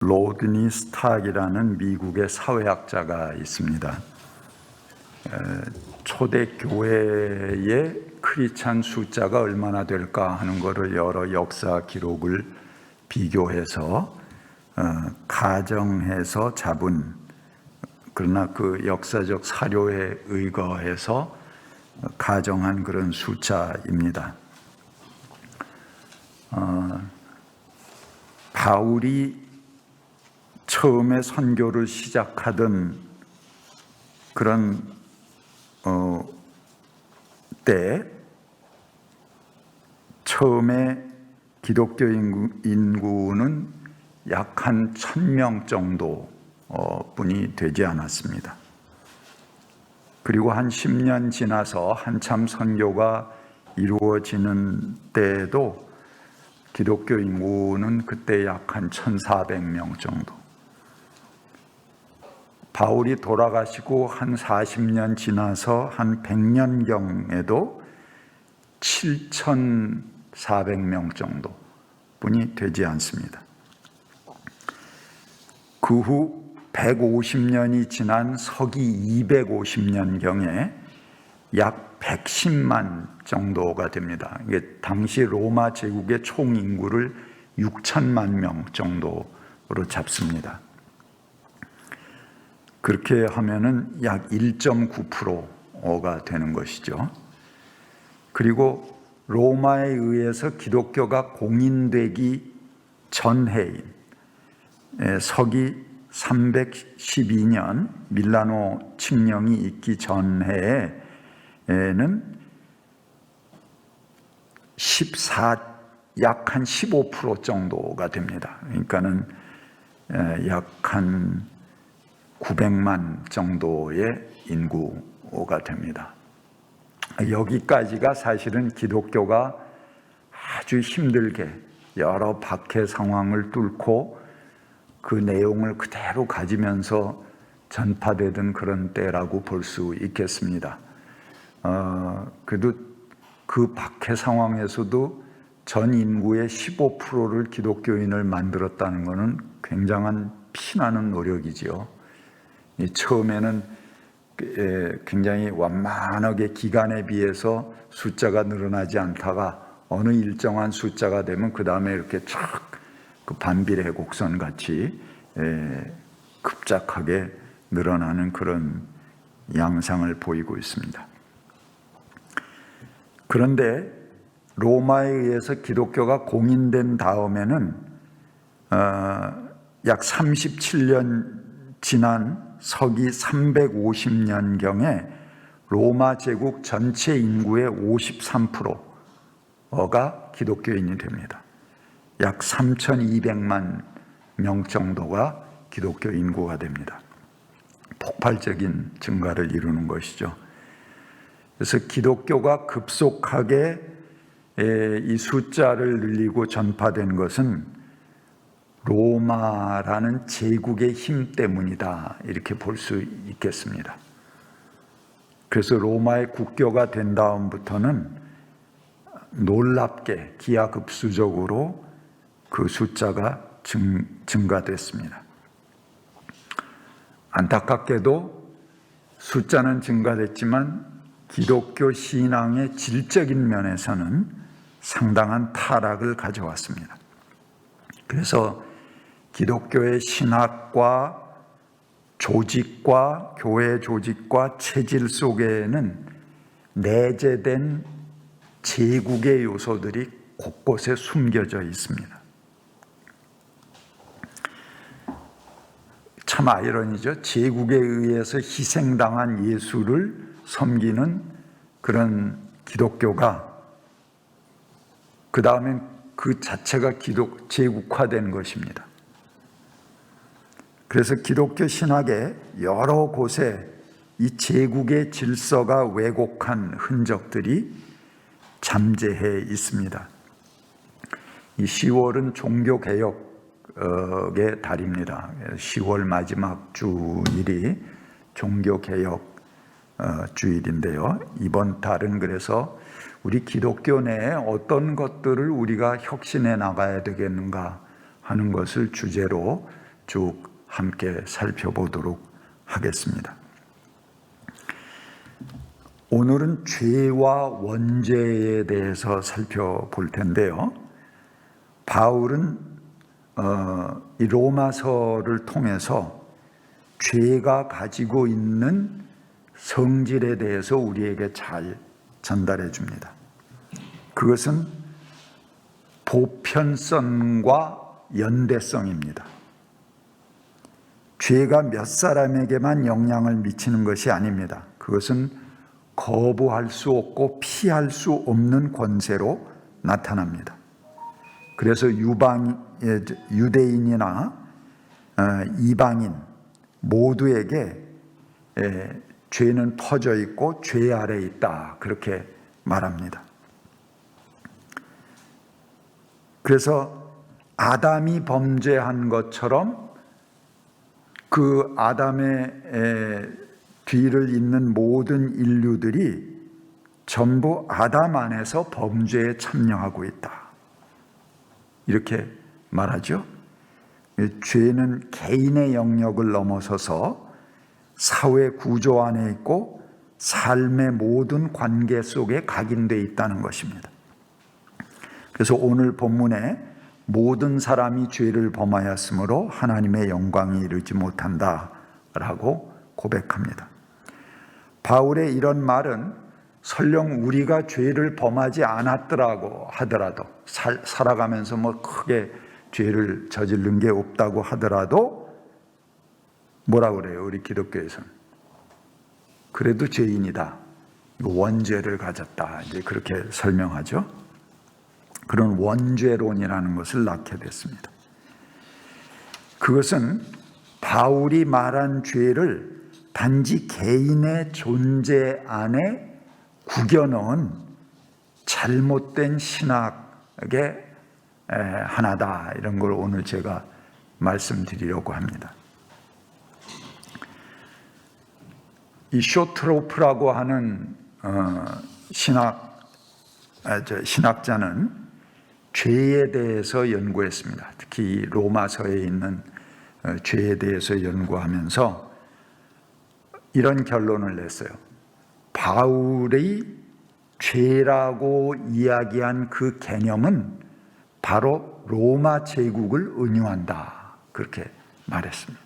로드니 스탁이라는 미국의 사회학자가 있습니다. 초대교회의 크리스찬 숫자가 얼마나 될까 하는 것을 여러 역사 기록을 비교해서 가정해서 잡은, 그러나 그 역사적 사료에 의거해서 가정한 그런 숫자입니다. 바울이 처음에 선교를 시작하던 그런 때 처음에 기독교 인구는 약 한 1000명 정도 뿐이 되지 않았습니다. 그리고 한 10년 지나서 한참 선교가 이루어지는 때에도 기독교 인구는 그때 약 한 1400명 정도. 바울이 돌아가시고 한 40년 지나서 한 100년경에도 7400명 정도뿐이 되지 않습니다. 그 후 150년이 지난 서기 250년경에 약 110만 정도가 됩니다. 이게 당시 로마 제국의 총 인구를 6천만 명 정도로 잡습니다. 그렇게 하면은 약 1.9%가 되는 것이죠. 그리고 로마에 의해서 기독교가 공인되기 전해인 서기 312년 밀라노 칙령이 있기 전해에는 약 한 15% 정도가 됩니다. 그러니까는 약 한 900만 정도의 인구가 됩니다. 여기까지가 사실은 기독교가 아주 힘들게 여러 박해 상황을 뚫고 그 내용을 그대로 가지면서 전파되던 그런 때라고 볼 수 있겠습니다. 그래도 그 박해 상황에서도 전 인구의 15%를 기독교인을 만들었다는 것은 굉장한 피나는 노력이지요. 처음에는 굉장히 완만하게 기간에 비해서 숫자가 늘어나지 않다가 어느 일정한 숫자가 되면 그 다음에 이렇게 쫙 그 반비례 곡선 같이 급작하게 늘어나는 그런 양상을 보이고 있습니다. 그런데 로마에 의해서 기독교가 공인된 다음에는 약 37년 지난 서기 350년경에 로마 제국 전체 인구의 53%가 기독교인이 됩니다. 약 3200만 명 정도가 기독교 인구가 됩니다. 폭발적인 증가를 이루는 것이죠. 그래서 기독교가 급속하게 이 숫자를 늘리고 전파된 것은 로마라는 제국의 힘 때문이다, 이렇게 볼 수 있겠습니다. 그래서 로마의 국교가 된 다음부터는 놀랍게 기하급수적으로 그 숫자가 증가됐습니다. 안타깝게도 숫자는 증가됐지만 기독교 신앙의 질적인 면에서는 상당한 타락을 가져왔습니다. 그래서 기독교의 신학과 조직과 교회 조직과 체질 속에는 내재된 제국의 요소들이 곳곳에 숨겨져 있습니다. 참 아이러니죠. 제국에 의해서 희생당한 예수를 섬기는 그런 기독교가 그 다음엔 그 자체가 제국화된 것입니다. 그래서 기독교 신학의 여러 곳에 이 제국의 질서가 왜곡한 흔적들이 잠재해 있습니다. 이 10월은 종교개혁의 달입니다. 10월 마지막 주일이 종교개혁 주일인데요. 이번 달은 그래서 우리 기독교 내에 어떤 것들을 우리가 혁신해 나가야 되겠는가 하는 것을 주제로 쭉 함께 살펴보도록 하겠습니다. 오늘은 죄와 원죄에 대해서 살펴볼 텐데요. 바울은 이 로마서를 통해서 죄가 가지고 있는 성질에 대해서 우리에게 잘 전달해 줍니다. 그것은 보편성과 연대성입니다. 죄가 몇 사람에게만 영향을 미치는 것이 아닙니다. 그것은 거부할 수 없고 피할 수 없는 권세로 나타납니다. 그래서 유대인이나 이방인 모두에게 죄는 퍼져 있고 죄 아래에 있다, 그렇게 말합니다. 그래서 아담이 범죄한 것처럼 그 아담의 뒤를 잇는 모든 인류들이 전부 아담 안에서 범죄에 참여하고 있다, 이렇게 말하죠. 죄는 개인의 영역을 넘어서서 사회 구조 안에 있고 삶의 모든 관계 속에 각인되어 있다는 것입니다. 그래서 오늘 본문에 모든 사람이 죄를 범하였으므로 하나님의 영광이 이르지 못한다라고 고백합니다. 바울의 이런 말은 설령 우리가 죄를 범하지 않았더라고 하더라도, 살아가면서 뭐 크게 죄를 저지른 게 없다고 하더라도 뭐라 그래요? 우리 기독교에서는 그래도 죄인이다, 원죄를 가졌다, 이제 그렇게 설명하죠. 그런 원죄론이라는 것을 낳게 됐습니다. 그것은 바울이 말한 죄를 단지 개인의 존재 안에 구겨넣은 잘못된 신학의 하나다, 이런 걸 오늘 제가 말씀드리려고 합니다. 이 쇼트로프라고 하는 신학자는 죄에 대해서 연구했습니다. 특히 로마서에 있는 죄에 대해서 연구하면서 이런 결론을 냈어요. 바울의 죄라고 이야기한 그 개념은 바로 로마 제국을 은유한다, 그렇게 말했습니다.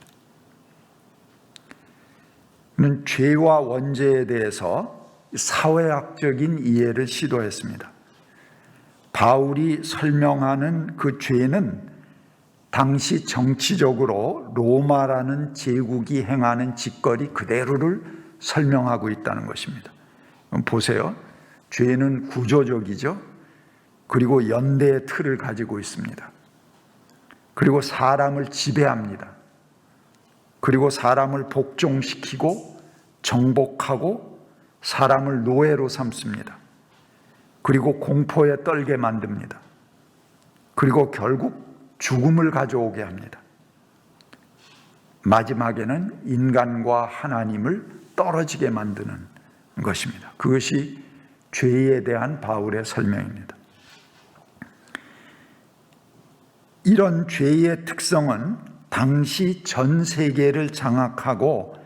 그는 죄와 원죄에 대해서 사회학적인 이해를 시도했습니다. 바울이 설명하는 그 죄는 당시 정치적으로 로마라는 제국이 행하는 짓거리 그대로를 설명하고 있다는 것입니다. 보세요. 죄는 구조적이죠. 그리고 연대의 틀을 가지고 있습니다. 그리고 사람을 지배합니다. 그리고 사람을 복종시키고 정복하고 사람을 노예로 삼습니다. 그리고 공포에 떨게 만듭니다. 그리고 결국 죽음을 가져오게 합니다. 마지막에는 인간과 하나님을 떨어지게 만드는 것입니다. 그것이 죄에 대한 바울의 설명입니다. 이런 죄의 특성은 당시 전 세계를 장악하고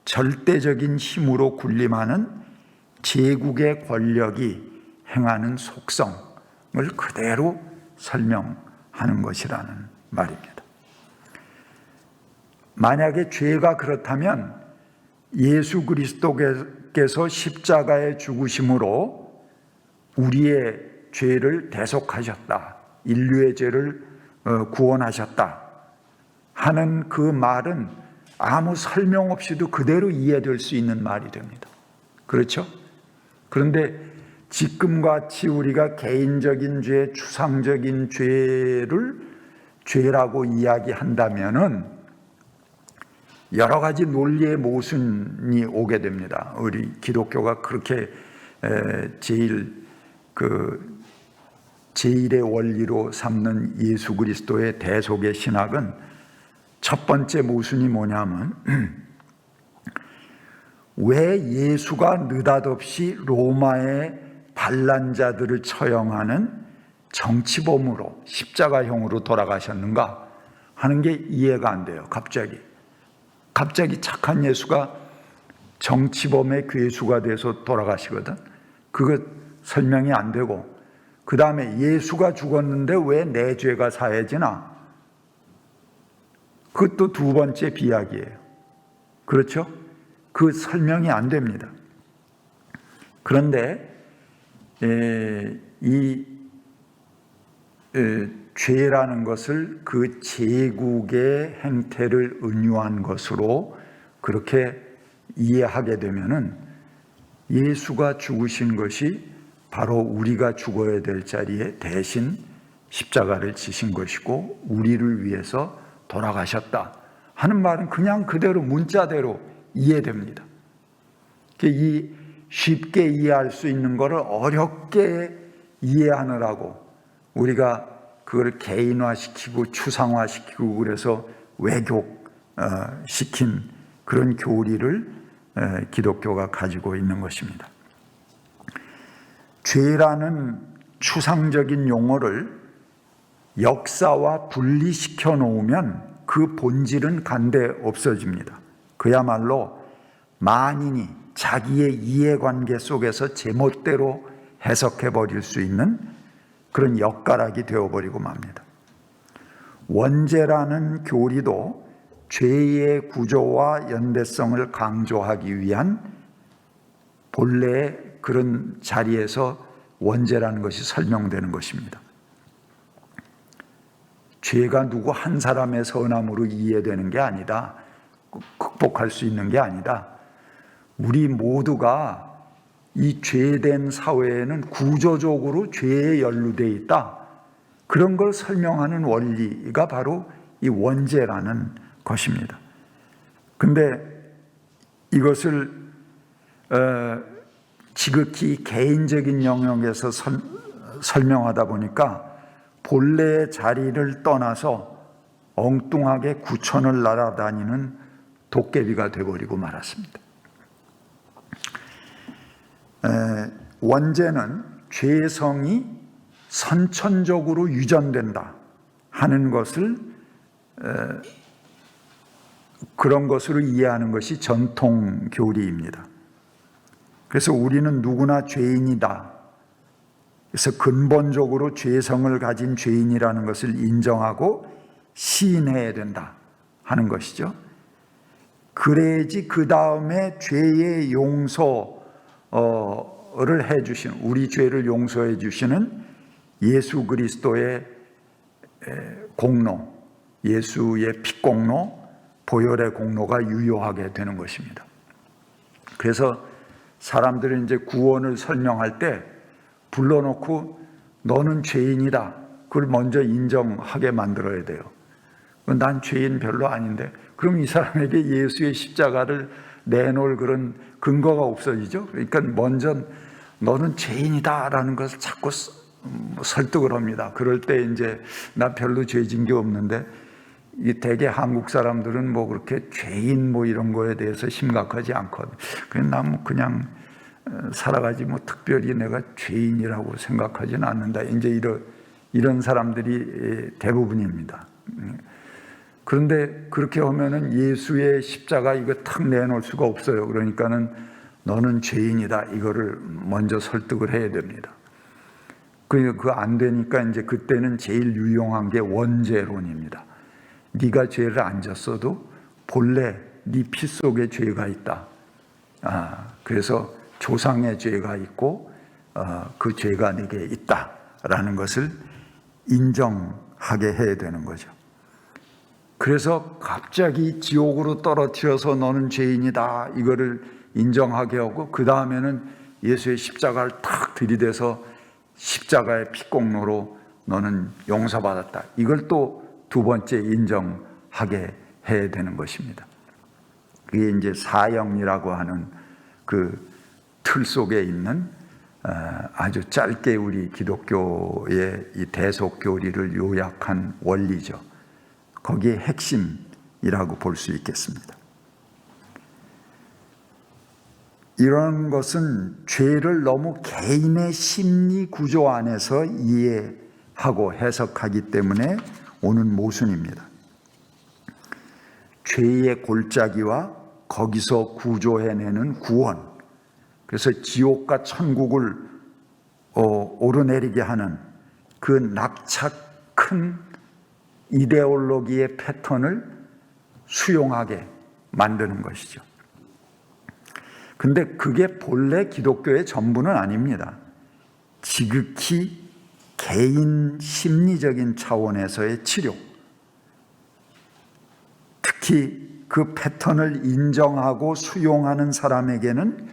절대적인 힘으로 군림하는 제국의 권력이 행하는 속성을 그대로 설명하는 것이라는 말입니다. 만약에 죄가 그렇다면 예수 그리스도께서 십자가의 죽으심으로 우리의 죄를 대속하셨다, 인류의 죄를 구원하셨다 하는 그 말은 아무 설명 없이도 그대로 이해될 수 있는 말이 됩니다. 그렇죠? 그런데 지금같이 우리가 개인적인 죄, 추상적인 죄를 죄라고 이야기한다면은 여러 가지 논리의 모순이 오게 됩니다. 우리 기독교가 그렇게 제일의 원리로 삼는 예수 그리스도의 대속의 신학은 첫 번째 모순이 뭐냐면 왜 예수가 느닷없이 로마의 반란자들을 처형하는 정치범으로 십자가형으로 돌아가셨는가 하는 게 이해가 안 돼요. 갑자기 착한 예수가 정치범의 괴수가 돼서 돌아가시거든. 그거 설명이 안 되고, 그 다음에 예수가 죽었는데 왜 내 죄가 사해지나? 그것도 두 번째 비약이에요. 그렇죠? 그 설명이 안 됩니다. 그런데 이 죄라는 것을 그 제국의 행태를 은유한 것으로 그렇게 이해하게 되면은 예수가 죽으신 것이 바로 우리가 죽어야 될 자리에 대신 십자가를 지신 것이고 우리를 위해서 돌아가셨다 하는 말은 그냥 그대로 문자대로 이해됩니다. 이 쉽게 이해할 수 있는 것을 어렵게 이해하느라고 우리가 그걸 개인화시키고 추상화시키고 그래서 왜곡시킨 그런 교리를 기독교가 가지고 있는 것입니다. 죄라는 추상적인 용어를 역사와 분리시켜 놓으면 그 본질은 간데 없어집니다. 그야말로 만인이 자기의 이해관계 속에서 제멋대로 해석해 버릴 수 있는 그런 엿가락이 되어버리고 맙니다. 원죄라는 교리도 죄의 구조와 연대성을 강조하기 위한 본래의 그런 자리에서 원죄라는 것이 설명되는 것입니다. 죄가 누구 한 사람의 선함으로 이해되는 게 아니다. 극복할 수 있는 게 아니다. 우리 모두가 이 죄된 사회에는 구조적으로 죄에 연루되어 있다. 그런 걸 설명하는 원리가 바로 이 원죄라는 것입니다. 근데 이것을 지극히 개인적인 영역에서 설명하다 보니까 본래의 자리를 떠나서 엉뚱하게 구천을 날아다니는 도깨비가 되어버리고 말았습니다. 원죄는 죄성이 선천적으로 유전된다 하는 것을 그런 것으로 이해하는 것이 전통 교리입니다. 그래서 우리는 누구나 죄인이다. 그래서 근본적으로 죄성을 가진 죄인이라는 것을 인정하고 시인해야 된다 하는 것이죠. 그래야지 그 다음에 죄의 용서를 해주시는, 우리 죄를 용서해 주시는 예수 그리스도의 공로, 예수의 피공로, 보혈의 공로가 유효하게 되는 것입니다. 그래서 사람들은 이제 구원을 설명할 때 불러놓고 너는 죄인이다. 그걸 먼저 인정하게 만들어야 돼요. 난 죄인 별로 아닌데. 그럼 이 사람에게 예수의 십자가를 내놓을 그런 근거가 없어지죠. 그러니까 먼저 너는 죄인이다라는 것을 자꾸 설득을 합니다. 그럴 때 이제 나 별로 죄진 게 없는데 이 대개 한국 사람들은 뭐 그렇게 죄인 뭐 이런 거에 대해서 심각하지 않거든. 난 그냥 살아가지 뭐 특별히 내가 죄인이라고 생각하지는 않는다. 이제 이런 사람들이 대부분입니다. 그런데 그렇게 하면은 예수의 십자가 이거 탁 내놓을 수가 없어요. 그러니까는 너는 죄인이다. 이거를 먼저 설득을 해야 됩니다. 그거 안 되니까 이제 그때는 제일 유용한 게 원죄론입니다. 네가 죄를 안 졌어도 본래 네 피 속에 죄가 있다. 그래서 조상의 죄가 있고 그 죄가 네게 있다라는 것을 인정하게 해야 되는 거죠. 그래서 갑자기 지옥으로 떨어뜨려서 너는 죄인이다 이거를 인정하게 하고 그 다음에는 예수의 십자가를 탁 들이대서 십자가의 피공로로 너는 용서받았다. 이걸 또 두 번째 인정하게 해야 되는 것입니다. 그게 이제 사형이라고 하는 그 틀 속에 있는 아주 짧게 우리 기독교의 이 대속교리를 요약한 원리죠. 거기에 핵심이라고 볼 수 있겠습니다. 이런 것은 죄를 너무 개인의 심리 구조 안에서 이해하고 해석하기 때문에 오는 모순입니다. 죄의 골짜기와 거기서 구조해내는 구원, 그래서 지옥과 천국을 오르내리게 하는 그 낙차 큰 이데올로기의 패턴을 수용하게 만드는 것이죠. 근데 그게 본래 기독교의 전부는 아닙니다. 지극히 개인 심리적인 차원에서의 치료, 특히 그 패턴을 인정하고 수용하는 사람에게는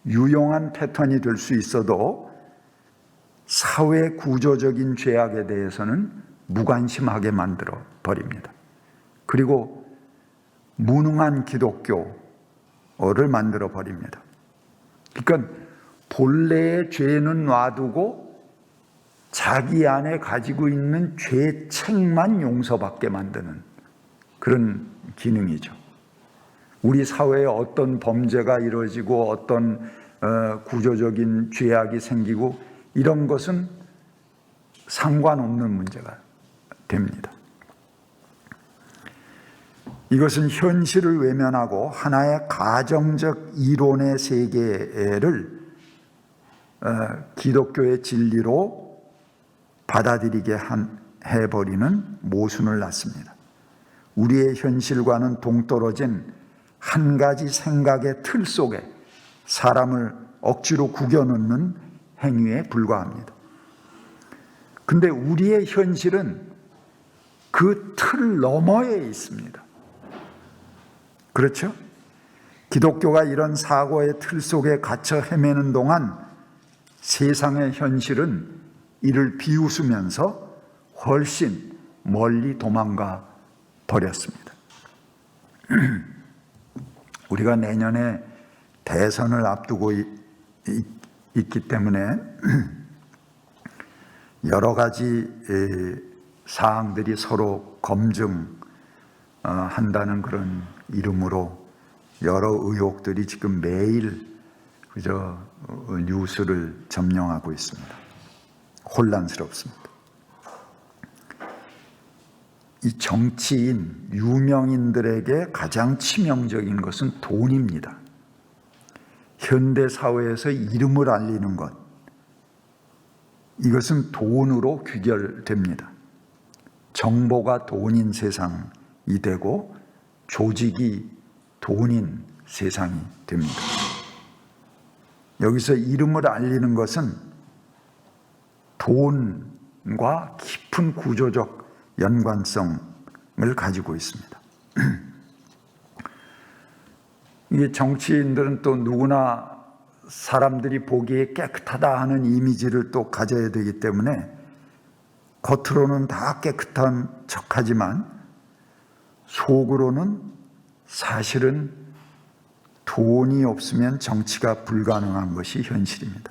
유용한 패턴이 될 수 있어도 사회 구조적인 죄악에 대해서는 무관심하게 만들어 버립니다. 그리고 무능한 기독교를 만들어 버립니다. 그러니까 본래의 죄는 놔두고 자기 안에 가지고 있는 죄책만 용서받게 만드는 그런 기능이죠. 우리 사회에 어떤 범죄가 이루어지고 어떤 구조적인 죄악이 생기고 이런 것은 상관없는 문제가 됩니다. 이것은 현실을 외면하고 하나의 가정적 이론의 세계를 기독교의 진리로 받아들이게 해버리는 모순을 낳습니다. 우리의 현실과는 동떨어진 한 가지 생각의 틀 속에 사람을 억지로 구겨넣는 행위에 불과합니다. 근데 우리의 현실은 그 틀 너머에 있습니다. 그렇죠? 기독교가 이런 사고의 틀 속에 갇혀 헤매는 동안 세상의 현실은 이를 비웃으면서 훨씬 멀리 도망가 버렸습니다. 우리가 내년에 대선을 앞두고 있기 때문에 여러 가지 사항들이 서로 검증한다는 그런 이름으로 여러 의혹들이 지금 매일 그저 뉴스를 점령하고 있습니다. 혼란스럽습니다. 이 정치인, 유명인들에게 가장 치명적인 것은 돈입니다. 현대 사회에서 이름을 알리는 것, 이것은 돈으로 귀결됩니다. 정보가 돈인 세상이 되고 조직이 돈인 세상이 됩니다. 여기서 이름을 알리는 것은 돈과 깊은 구조적 연관성을 가지고 있습니다. 이게 정치인들은 또 누구나 사람들이 보기에 깨끗하다 하는 이미지를 또 가져야 되기 때문에 겉으로는 다 깨끗한 척하지만 속으로는 사실은 돈이 없으면 정치가 불가능한 것이 현실입니다.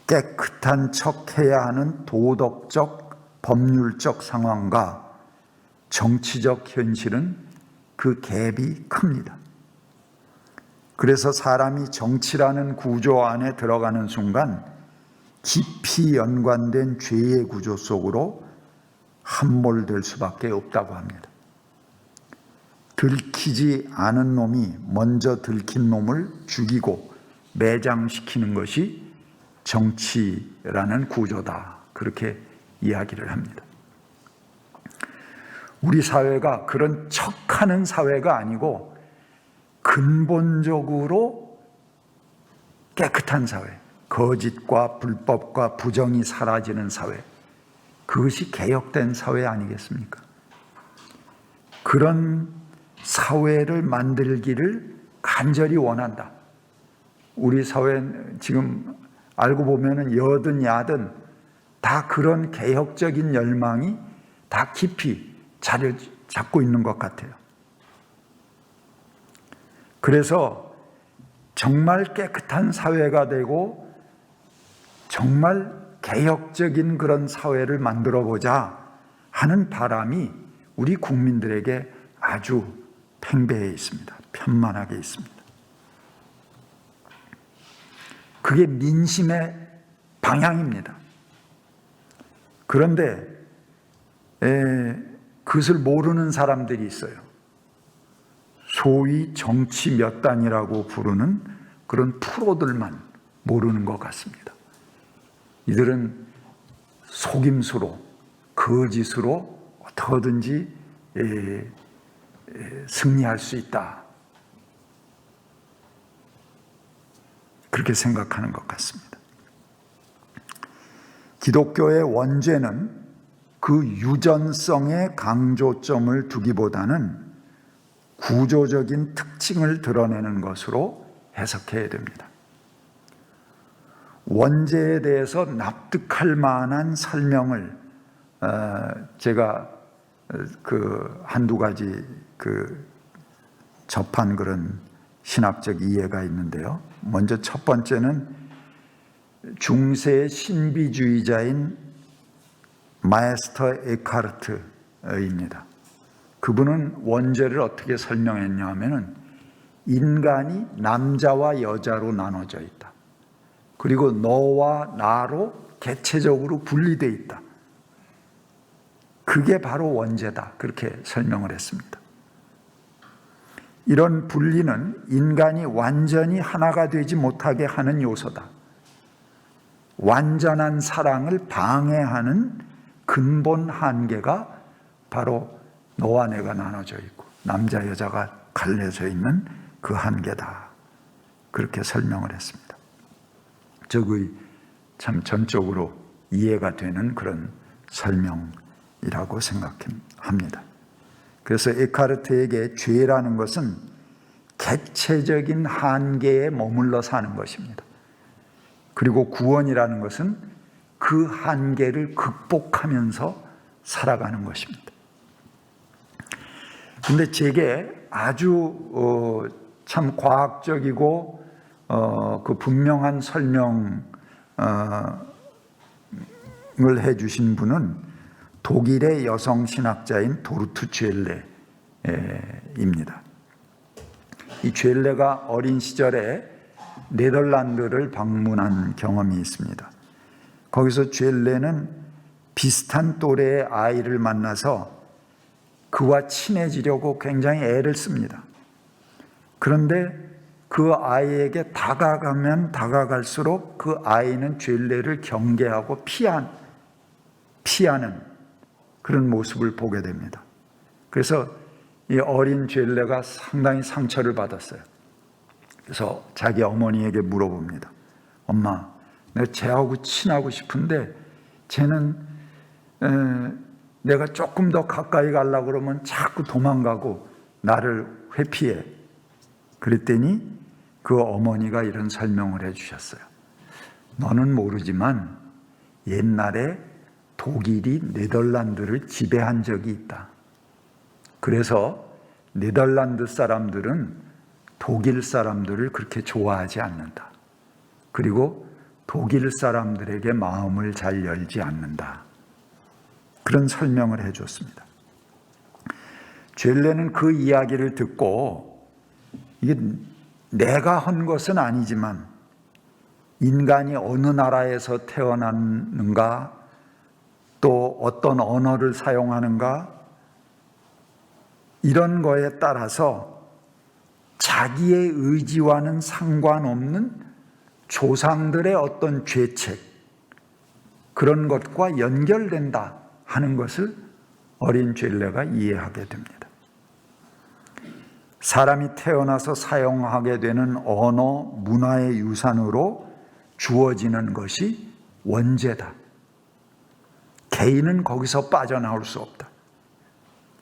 깨끗한 척해야 하는 도덕적, 법률적 상황과 정치적 현실은 그 갭이 큽니다. 그래서 사람이 정치라는 구조 안에 들어가는 순간 깊이 연관된 죄의 구조 속으로 함몰될 수밖에 없다고 합니다. 들키지 않은 놈이 먼저 들킨 놈을 죽이고 매장시키는 것이 정치라는 구조다. 그렇게 이야기를 합니다. 우리 사회가 그런 척하는 사회가 아니고 근본적으로 깨끗한 사회, 거짓과 불법과 부정이 사라지는 사회, 그것이 개혁된 사회 아니겠습니까? 그런 사회를 만들기를 간절히 원한다. 우리 사회는 지금 알고 보면은 여든 야든 다 그런 개혁적인 열망이 다 깊이 자리를 잡고 있는 것 같아요. 그래서 정말 깨끗한 사회가 되고 정말 개혁적인 그런 사회를 만들어 보자 하는 바람이 우리 국민들에게 아주 팽배해 있습니다. 편만하게 있습니다. 그게 민심의 방향입니다. 그런데 그것을 모르는 사람들이 있어요. 소위 정치 몇 단이라고 부르는 그런 프로들만 모르는 것 같습니다. 이들은 속임수로, 거짓으로 어떻게든지 승리할 수 있다, 그렇게 생각하는 것 같습니다. 기독교의 원죄는 그 유전성의 강조점을 두기보다는 구조적인 특징을 드러내는 것으로 해석해야 됩니다. 원죄에 대해서 납득할 만한 설명을 제가 한두 가지 접한 그런 신학적 이해가 있는데요. 먼저 첫 번째는 중세 신비주의자인 마에스터 에카르트입니다. 그분은 원죄를 어떻게 설명했냐 하면은 인간이 남자와 여자로 나눠져 있다. 그리고 너와 나로 개체적으로 분리되어 있다. 그게 바로 원죄다. 그렇게 설명을 했습니다. 이런 분리는 인간이 완전히 하나가 되지 못하게 하는 요소다. 완전한 사랑을 방해하는 근본 한계가 바로 너와 내가 나눠져 있고 남자 여자가 갈려져 있는 그 한계다. 그렇게 설명을 했습니다. 적의 참 전적으로 이해가 되는 그런 설명이라고 생각합니다. 그래서 에카르트에게 죄라는 것은 객체적인 한계에 머물러 사는 것입니다. 그리고 구원이라는 것은 그 한계를 극복하면서 살아가는 것입니다. 그런데 제게 아주 참 과학적이고 그 분명한 설명을 해주신 분은 독일의 여성 신학자인 도르트 죄레입니다. 이 죄레가 어린 시절에 네덜란드를 방문한 경험이 있습니다. 거기서 죄레는 비슷한 또래의 아이를 만나서 그와 친해지려고 굉장히 애를 씁니다. 그런데 그 아이에게 다가가면 다가갈수록 그 아이는 죄레를 경계하고 피하는 그런 모습을 보게 됩니다. 그래서 이 어린 죄레가 상당히 상처를 받았어요. 그래서 자기 어머니에게 물어봅니다. 엄마, 내가 쟤하고 친하고 싶은데 쟤는 내가 조금 더 가까이 가려고 그러면 자꾸 도망가고 나를 회피해. 그랬더니 그 어머니가 이런 설명을 해주셨어요. 너는 모르지만 옛날에 독일이 네덜란드를 지배한 적이 있다. 그래서 네덜란드 사람들은 독일 사람들을 그렇게 좋아하지 않는다. 그리고 독일 사람들에게 마음을 잘 열지 않는다. 그런 설명을 해줬습니다. 죄레는 그 이야기를 듣고 이게 내가 한 것은 아니지만 인간이 어느 나라에서 태어났는가, 또 어떤 언어를 사용하는가, 이런 거에 따라서 자기의 의지와는 상관없는 조상들의 어떤 죄책, 그런 것과 연결된다 하는 것을 어린 죄레가 이해하게 됩니다. 사람이 태어나서 사용하게 되는 언어, 문화의 유산으로 주어지는 것이 원죄다. 개인은 거기서 빠져나올 수 없다.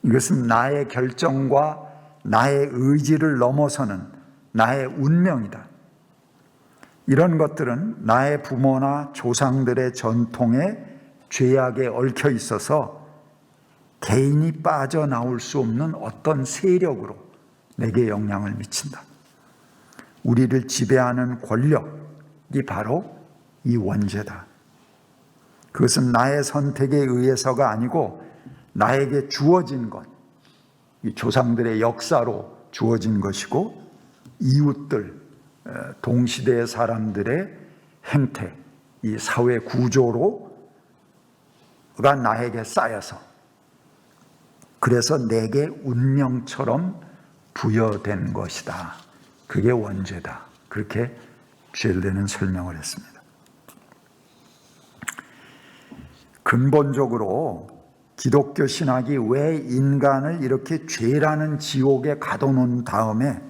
이것은 나의 결정과 나의 의지를 넘어서는 나의 운명이다. 이런 것들은 나의 부모나 조상들의 전통에 죄악에 얽혀 있어서 개인이 빠져나올 수 없는 어떤 세력으로 내게 영향을 미친다. 우리를 지배하는 권력이 바로 이 원죄다. 그것은 나의 선택에 의해서가 아니고 나에게 주어진 것, 이 조상들의 역사로 주어진 것이고 이웃들, 동시대의 사람들의 행태, 이 사회 구조로가 나에게 쌓여서 그래서 내게 운명처럼 부여된 것이다. 그게 원죄다. 그렇게 젤레는 설명을 했습니다. 근본적으로 기독교 신학이 왜 인간을 이렇게 죄라는 지옥에 가둬놓은 다음에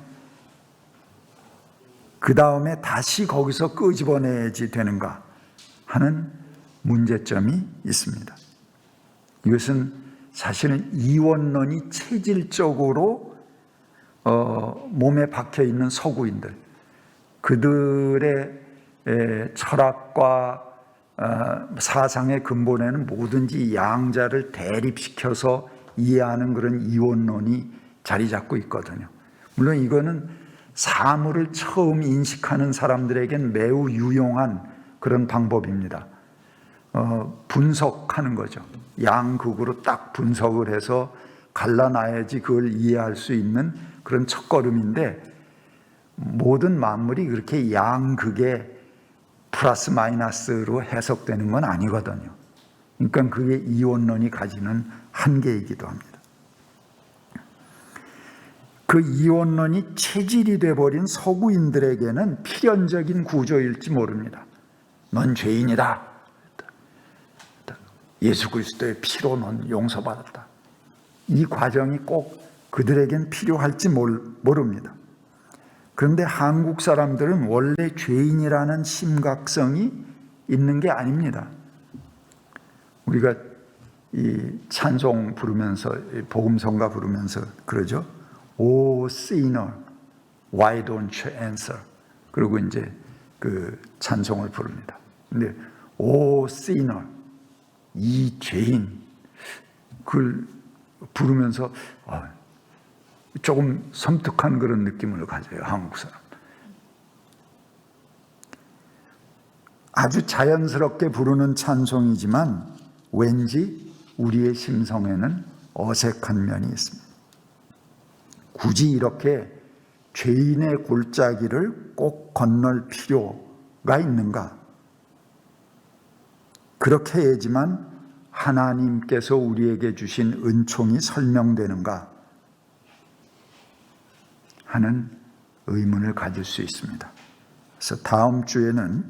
그 다음에 다시 거기서 끄집어내야지 되는가 하는 문제점이 있습니다. 이것은 사실은 이원론이 체질적으로 몸에 박혀있는 서구인들, 그들의 철학과 사상의 근본에는 뭐든지 양자를 대립시켜서 이해하는 그런 이원론이 자리 잡고 있거든요. 물론 이거는 사물을 처음 인식하는 사람들에겐 매우 유용한 그런 방법입니다. 분석하는 거죠. 양극으로 딱 분석을 해서 갈라놔야지 그걸 이해할 수 있는 그런 첫걸음인데, 모든 만물이 그렇게 양극의 플러스 마이너스로 해석되는 건 아니거든요. 그러니까 그게 이원론이 가지는 한계이기도 합니다. 그 이원론이 체질이 돼버린 서구인들에게는 필연적인 구조일지 모릅니다. 넌 죄인이다. 예수 그리스도의 피로 넌 용서받았다. 이 과정이 꼭 그들에겐 필요할지 모릅니다. 그런데 한국 사람들은 원래 죄인이라는 심각성이 있는 게 아닙니다. 우리가 이 찬송 부르면서, 복음성가 부르면서 그러죠. O sinner, why don't you answer? 그리고 이제 그 찬송을 부릅니다. 근데 O sinner, 이 죄인, 그걸 부르면서 조금 섬뜩한 그런 느낌을 가져요, 한국 사람. 아주 자연스럽게 부르는 찬송이지만 왠지 우리의 심성에는 어색한 면이 있습니다. 굳이 이렇게 죄인의 골짜기를 꼭 건널 필요가 있는가? 그렇게 해야지만 하나님께서 우리에게 주신 은총이 설명되는가 하는 의문을 가질 수 있습니다. 그래서 다음 주에는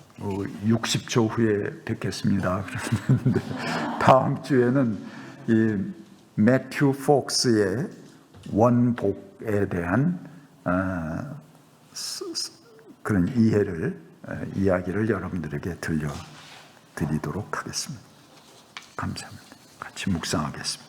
60초 후에 뵙겠습니다. 그런데 다음 주에는 이 매튜 폭스의 원복에 대한 그런 이야기를 여러분들에게 들려드리도록 하겠습니다. 감사합니다. 같이 묵상하겠습니다.